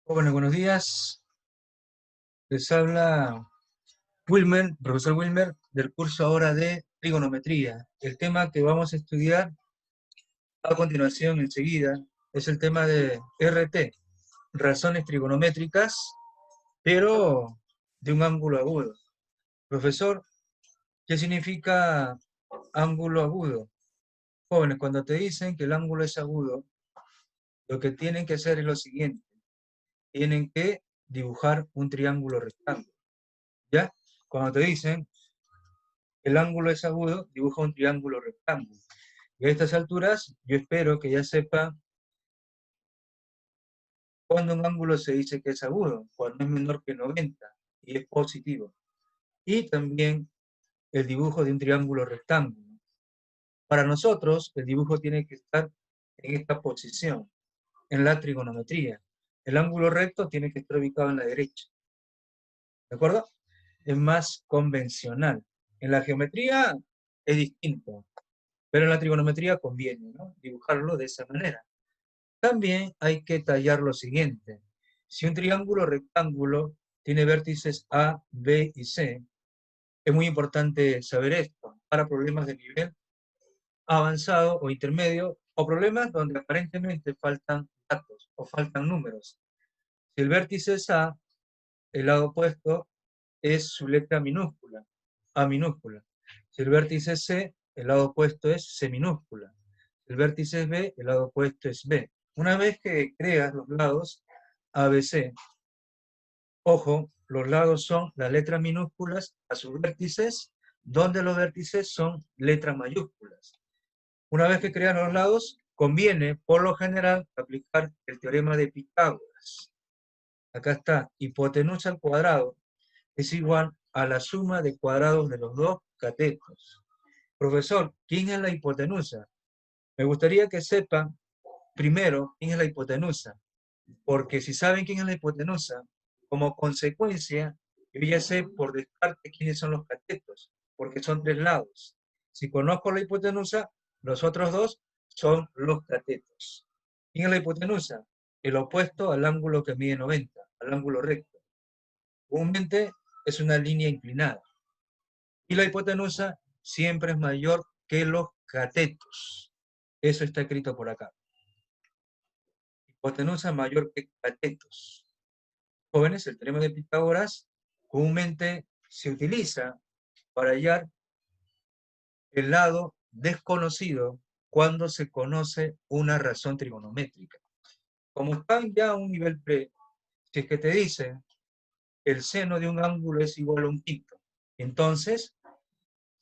Bueno, buenos días. Les habla Wilmer, profesor Wilmer, del curso ahora de trigonometría. El tema que vamos a estudiar a continuación, enseguida, es el tema de RT, razones trigonométricas, pero de un ángulo agudo. Profesor, ¿qué significa ángulo agudo? Jóvenes, cuando te dicen que el ángulo es agudo, lo que tienen que hacer es lo siguiente. Tienen que dibujar un triángulo rectángulo. ¿Ya? Cuando te dicen el ángulo es agudo, dibuja un triángulo rectángulo. Y a estas alturas, yo espero que ya sepa cuándo un ángulo se dice que es agudo, cuando es menor que 90 y es positivo. Y también el dibujo de un triángulo rectángulo. Para nosotros, el dibujo tiene que estar en esta posición, en la trigonometría. El ángulo recto tiene que estar ubicado en la derecha. ¿De acuerdo? Es más convencional. En la geometría es distinto, pero en la trigonometría conviene, ¿no?, dibujarlo de esa manera. También hay que tallar lo siguiente. Si un triángulo rectángulo tiene vértices A, B y C, es muy importante saber esto para problemas de nivel avanzado o intermedio o problemas donde aparentemente faltan datos o faltan números. Si el vértice es A, el lado opuesto es su letra minúscula, A minúscula. Si el vértice es C, el lado opuesto es C minúscula. Si el vértice es B, el lado opuesto es B. Una vez que creas los lados ABC, ojo, los lados son las letras minúsculas a sus vértices, donde los vértices son letras mayúsculas. Una vez que creas los lados, conviene, por lo general, aplicar el teorema de Pitágoras. Acá está, hipotenusa al cuadrado es igual a la suma de cuadrados de los dos catetos. Profesor, ¿quién es la hipotenusa? Me gustaría que sepan primero quién es la hipotenusa, porque si saben quién es la hipotenusa, como consecuencia, yo ya sé por descarte quiénes son los catetos, porque son tres lados. Si conozco la hipotenusa, los otros dos son los catetos. ¿Quién es la hipotenusa? El opuesto al ángulo que mide 90, al ángulo recto. Comúnmente es una línea inclinada. Y la hipotenusa siempre es mayor que los catetos. Eso está escrito por acá. Hipotenusa mayor que catetos. Jóvenes, el teorema de Pitágoras comúnmente se utiliza para hallar el lado desconocido cuando se conoce una razón trigonométrica. Como están ya a un nivel pre, si es que te dicen el seno de un ángulo es igual a un quinto, entonces,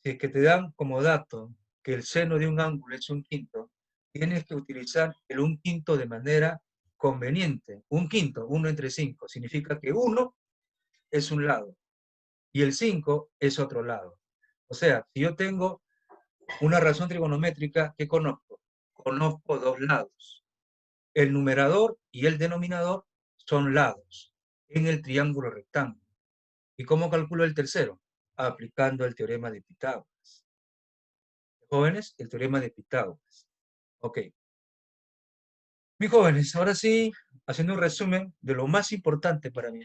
si es que te dan como dato que el seno de un ángulo es un quinto, tienes que utilizar el un quinto de manera conveniente. Un quinto, 1 entre 5, significa que 1 es un lado y el 5 es otro lado. O sea, si yo tengo una razón trigonométrica, ¿qué conozco? Conozco dos lados. El numerador y el denominador son lados en el triángulo rectángulo. ¿Y cómo calculo el tercero? Aplicando el teorema de Pitágoras. Jóvenes, el teorema de Pitágoras. Ok. Mis jóvenes, ahora sí, haciendo un resumen de lo más importante para mí.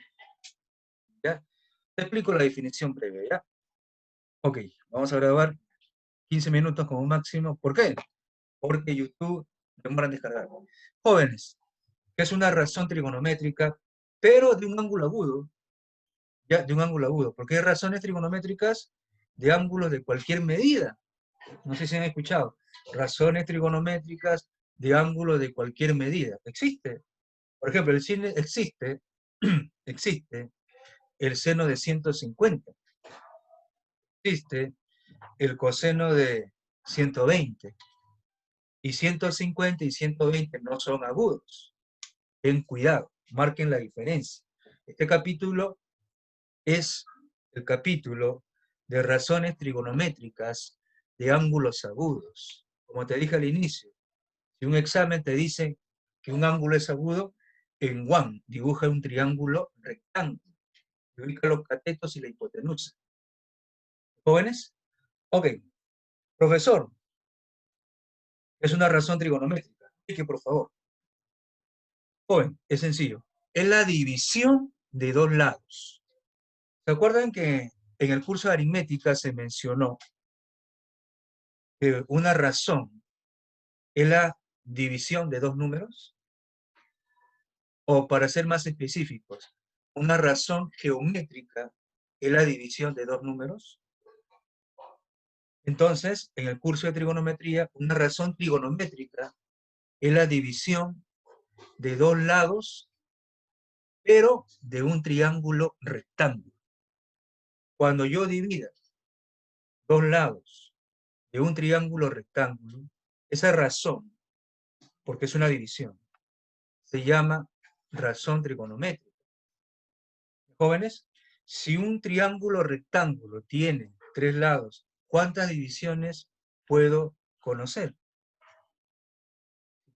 ¿Ya? Te explico la definición previa, ¿ya? Ok, vamos a grabar 15 minutos como máximo. ¿Por qué? Porque YouTube demora en descargar. Jóvenes, que es una razón trigonométrica, pero de un ángulo agudo, ¿ya? De un ángulo agudo, porque hay razones trigonométricas de ángulos de cualquier medida. No sé si han escuchado. Razones trigonométricas de ángulo de cualquier medida. Existe. Por ejemplo, el cine existe, existe el seno de 150. Existe el coseno de 120. Y 150 y 120 no son agudos. Ten cuidado, marquen la diferencia. Este capítulo es el capítulo de razones trigonométricas de ángulos agudos. Como te dije al inicio, si un examen te dice que un ángulo es agudo, en one dibuja un triángulo rectángulo. Ubica los catetos y la hipotenusa. ¿Jóvenes? Ok. Profesor, es una razón trigonométrica. Explique, por favor. Joven, es sencillo. es la división de dos lados. ¿Se acuerdan que en el curso de aritmética se mencionó que una razón es la división de dos números? O para ser más específicos, una razón geométrica es la división de dos números. Entonces, en el curso de trigonometría, una razón trigonométrica es la división de dos lados, pero de un triángulo rectángulo. Cuando yo divida dos lados de un triángulo rectángulo, esa razón, porque es una división, se llama razón trigonométrica. Jóvenes, si un triángulo rectángulo tiene tres lados, ¿cuántas divisiones puedo conocer?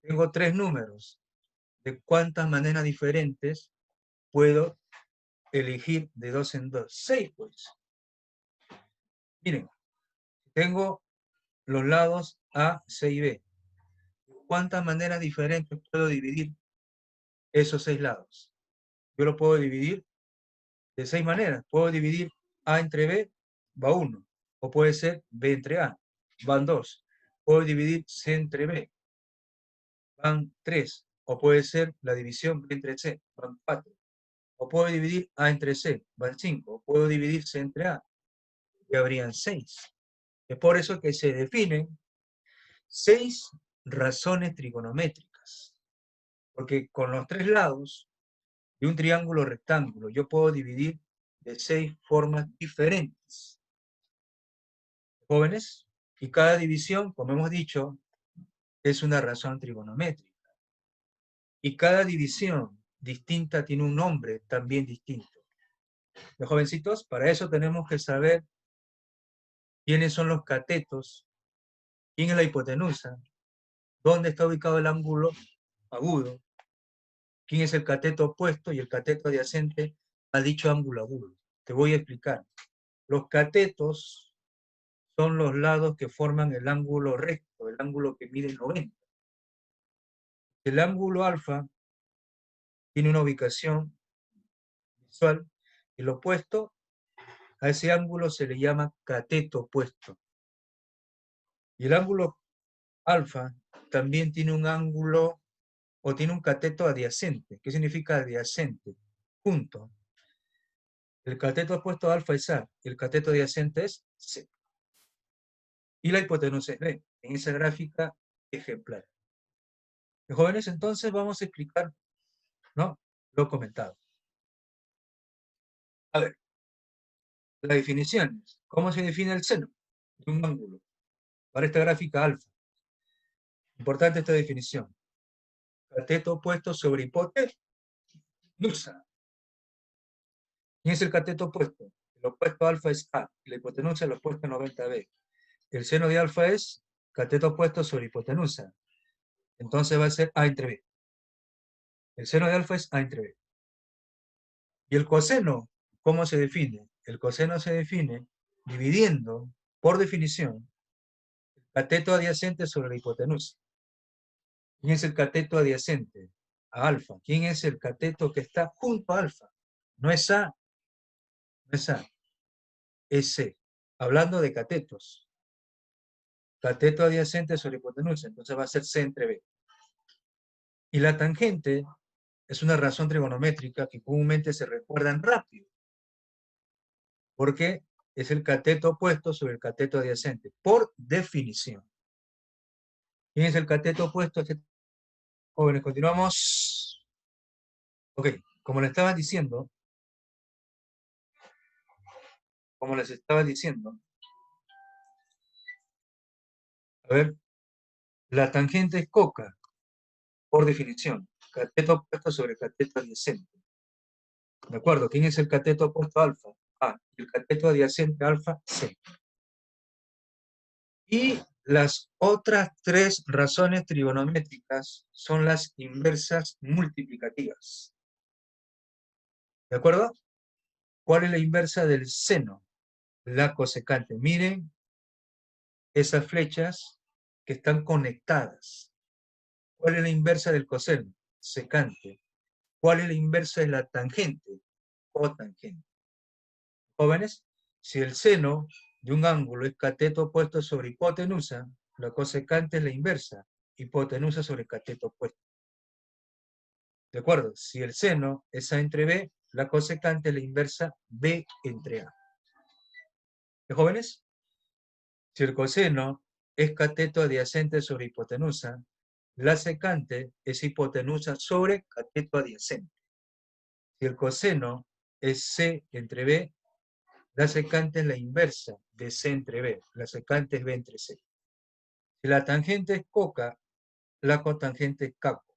Tengo tres números. ¿De cuántas maneras diferentes puedo elegir de dos en dos? 6, pues. Miren, tengo los lados A, C y B. ¿Cuántas maneras diferentes puedo dividir esos 6 lados? Yo lo puedo dividir de 6 maneras. Puedo dividir A entre B, va 1. O puede ser B entre A, van 2. Puedo dividir C entre B, van 3. O puede ser la división B entre C, van 4. O puedo dividir A entre C, van 5. O puedo dividir C entre A, y habrían 6. Es por eso que se definen 6 razones trigonométricas. Porque con los tres lados de un triángulo rectángulo yo puedo dividir de 6 formas diferentes. Jóvenes, y cada división, como hemos dicho, es una razón trigonométrica. Y cada división distinta tiene un nombre también distinto. Los jovencitos, para eso tenemos que saber quiénes son los catetos, quién es la hipotenusa, dónde está ubicado el ángulo agudo, quién es el cateto opuesto y el cateto adyacente a dicho ángulo agudo. Te voy a explicar. Los catetos son los lados que forman el ángulo recto, el ángulo que mide 90. El ángulo alfa tiene una ubicación visual, el opuesto a ese ángulo se le llama cateto opuesto. Y el ángulo alfa también tiene un ángulo o tiene un cateto adyacente. ¿Qué significa adyacente? Junto. El cateto opuesto a alfa es A, y el cateto adyacente es C. Y la hipotenusa es B, en esa gráfica ejemplar. Jóvenes, entonces vamos a explicar, ¿no?, lo comentado. A ver, las definiciones. ¿Cómo se define el seno de un ángulo? Para esta gráfica alfa. Importante esta definición. Cateto opuesto sobre hipotenusa. ¿Quién es el cateto opuesto? El opuesto alfa es A, y la hipotenusa el opuesto 90B. El seno de alfa es cateto opuesto sobre hipotenusa. Entonces va a ser A entre B. El seno de alfa es A entre B. ¿Y el coseno? ¿Cómo se define? El coseno se define dividiendo, por definición, el cateto adyacente sobre la hipotenusa. ¿Quién es el cateto adyacente? A alfa. ¿Quién es el cateto que está junto a alfa? No es A, no es A, es C. Hablando de catetos. Cateto adyacente sobre hipotenusa, entonces va a ser C entre B. Y la tangente es una razón trigonométrica que comúnmente se recuerdan rápido, porque es el cateto opuesto sobre el cateto adyacente, por definición. ¿Quién es el cateto opuesto? Jóvenes, continuamos. Ok, como les estaba diciendo, a ver, la tangente es coca, por definición, cateto opuesto sobre cateto adyacente. ¿De acuerdo? ¿Quién es el cateto opuesto a alfa? A. Y el cateto adyacente a alfa, C. Y las otras tres razones trigonométricas son las inversas multiplicativas. ¿De acuerdo? ¿Cuál es la inversa del seno? La cosecante. Miren esas flechas que están conectadas. ¿Cuál es la inversa del coseno? Secante. ¿Cuál es la inversa de la tangente? Cotangente. Jóvenes, si el seno de un ángulo es cateto opuesto sobre hipotenusa, la cosecante es la inversa, hipotenusa sobre cateto opuesto. ¿De acuerdo? Si el seno es A entre B, la cosecante es la inversa B entre A. ¿De jóvenes? Si el coseno es cateto adyacente sobre hipotenusa, la secante es hipotenusa sobre cateto adyacente. Si el coseno es C entre B, la secante es la inversa de C entre B. La secante es B entre C. Si la tangente es coca, la cotangente es caco.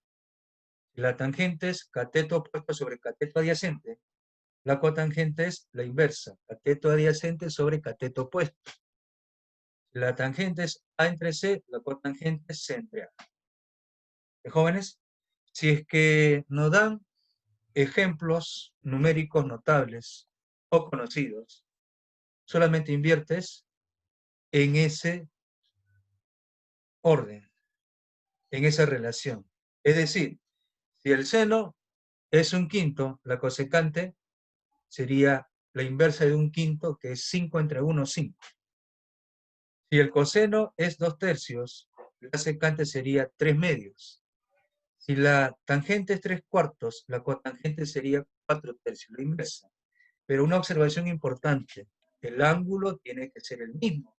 Si la tangente es cateto opuesto sobre cateto adyacente, la cotangente es la inversa, cateto adyacente sobre cateto opuesto. Si la tangente es A entre C, la cotangente es C entre A. Jóvenes, si es que nos dan ejemplos numéricos notables o conocidos, solamente inviertes en ese orden, en esa relación. Es decir, si el seno es un quinto, la cosecante sería la inversa de un quinto, que es 5 entre 1, 5. Si el coseno es 2 tercios, la secante sería 3 medios. Si la tangente es 3 cuartos, la cotangente sería 4 tercios, la inversa. Pero una observación importante, el ángulo tiene que ser el mismo.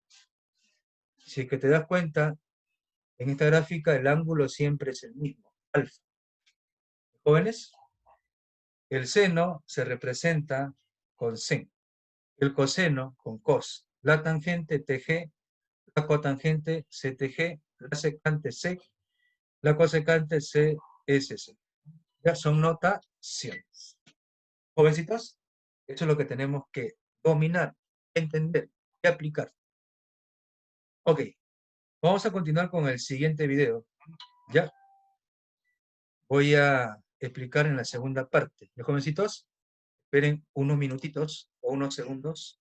Si es que te das cuenta, en esta gráfica el ángulo siempre es el mismo, alfa. Jóvenes, el seno se representa con sen, el coseno con cos, la tangente TG, la cotangente CTG, la secante sec, la cosecante CSC. Ya son notaciones. Jovencitos, eso es lo que tenemos que dominar, entender y aplicar. Ok, vamos a continuar con el siguiente video. Ya voy a explicar en la segunda parte. Los jovencitos, esperen unos minutitos o unos segundos.